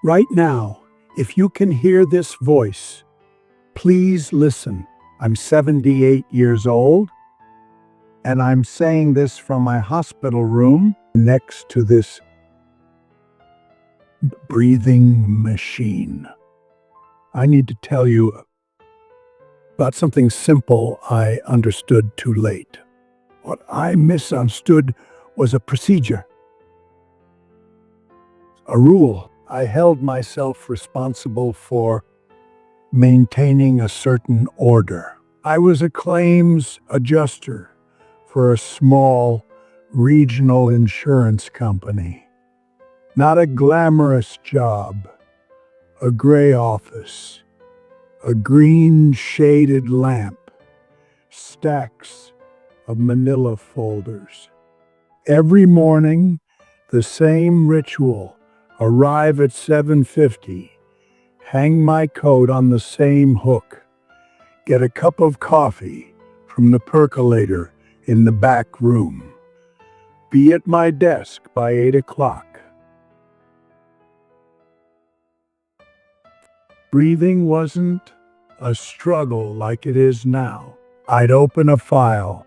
Right now, if you can hear this voice, please listen. I'm 78 years old, and I'm saying this from my hospital room next to this breathing machine. I need to tell you about something simple I understood too late. What I misunderstood was a procedure, a rule. I held myself responsible for maintaining a certain order. I was a claims adjuster for a small regional insurance company. Not a glamorous job, a gray office, a green shaded lamp, stacks of manila folders. Every morning, the same ritual. Arrive at 7:50, hang my coat on the same hook, get a cup of coffee from the percolator in the back room, be at my desk by 8 o'clock. Breathing wasn't a struggle like it is now. I'd open a file,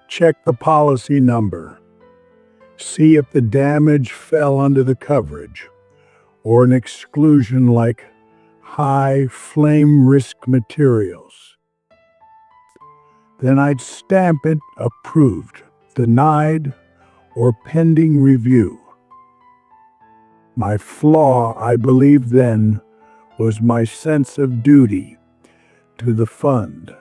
check the policy number, see if the damage fell under the coverage, or an exclusion like high flame risk materials. Then I'd stamp it approved, denied, or pending review. My flaw, I believed then, was my sense of duty to the fund,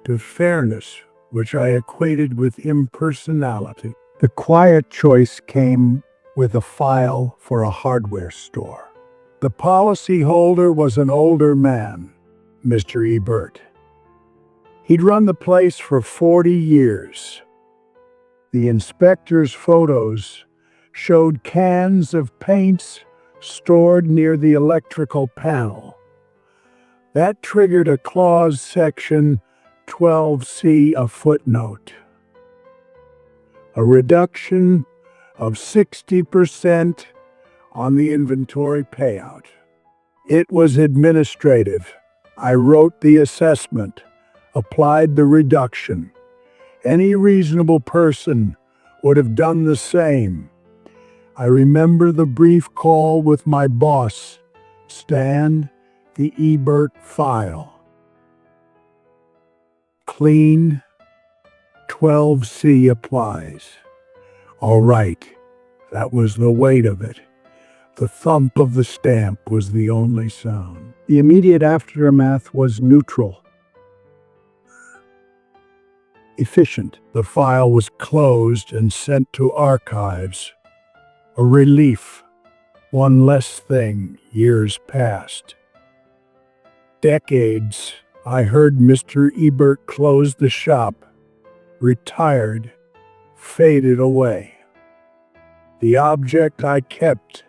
to fairness, which I equated with impersonality. The quiet choice came with a file for a hardware store. The policyholder was an older man, Mr. Ebert. He'd run the place for 40 years. The inspector's photos showed cans of paints stored near the electrical panel. That triggered a clause section 12C, a footnote. A reduction of 60% on the inventory payout. It was administrative. I wrote the assessment, applied the reduction. Any reasonable person would have done the same. I remember the brief call with my boss, Stan, the Ebert file. Clean, 12C applies. All right, that was the weight of it. The thump of the stamp was the only sound. The immediate aftermath was neutral. Efficient. The file was closed and sent to archives. A relief. One less thing, years passed. Decades. I heard Mr. Ebert close the shop, retired, faded away. The object I kept,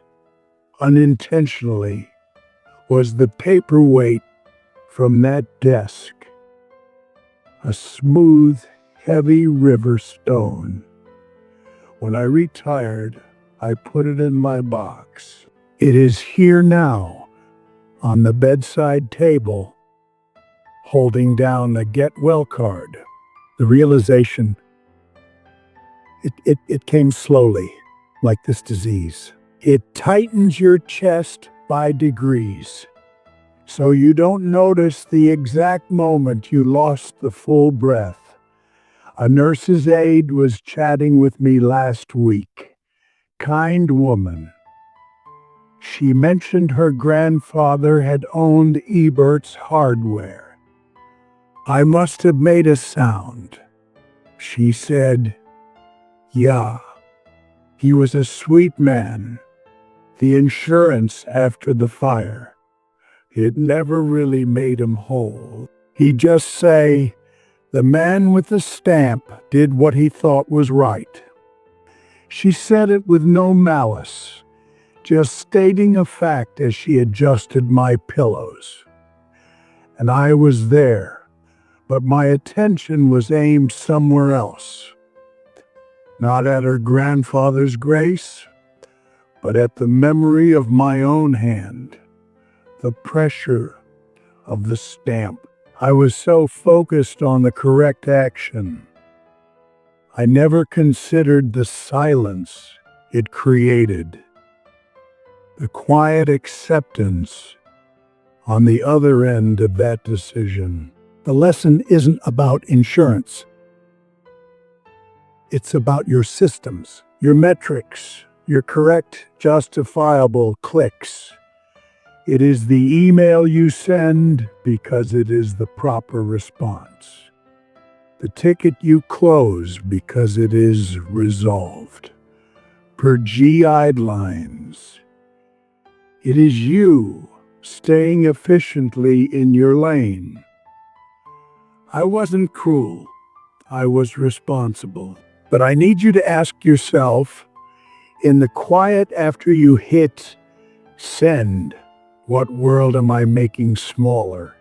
unintentionally, was the paperweight from that desk. A smooth, heavy river stone. When I retired, I put it in my box. It is here now, on the bedside table, holding down a get well card. The realization, it came slowly, like this disease. It tightens your chest by degrees, so you don't notice the exact moment you lost the full breath. A nurse's aide was chatting with me last week. Kind woman. She mentioned her grandfather had owned Ebert's hardware. I must have made a sound. She said, "Yeah, he was a sweet man. The insurance after the fire, it never really made him whole. He'd just say, the man with the stamp did what he thought was right." She said it with no malice, just stating a fact as she adjusted my pillows. And I was there, but my attention was aimed somewhere else. Not at her grandfather's grace, but at the memory of my own hand, the pressure of the stamp. I was so focused on the correct action, I never considered the silence it created, the quiet acceptance on the other end of that decision. The lesson isn't about insurance. It's about your systems, your metrics, your correct, justifiable clicks. It is the email you send because it is the proper response. The ticket you close because it is resolved. Per guidelines. It is you staying efficiently in your lane. I wasn't cruel. I was responsible. But I need you to ask yourself, in the quiet after you hit send, what world am I making smaller?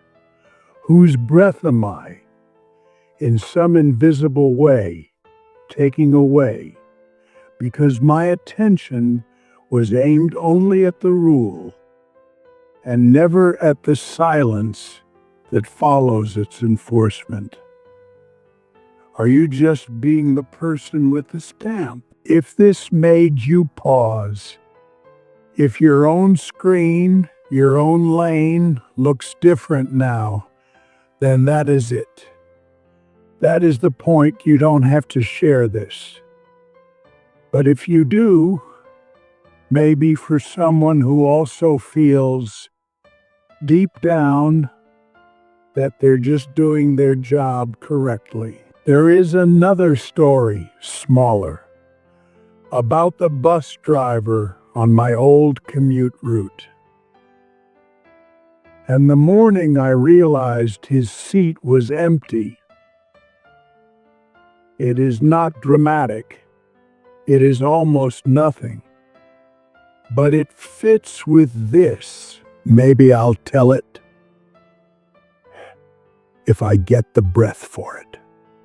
Whose breath am I, in some invisible way, taking away? Because my attention was aimed only at the rule and never at the silence that follows its enforcement. Are you just being the person with the stamp? If this made you pause, if your own screen, your own lane looks different now, then that is it. That is the point. You don't have to share this. But if you do, maybe for someone who also feels deep down that they're just doing their job correctly. There is another story, smaller, about the bus driver on my old commute route. And the morning I realized his seat was empty. It is not dramatic. It is almost nothing. But it fits with this. Maybe I'll tell it if I get the breath for it.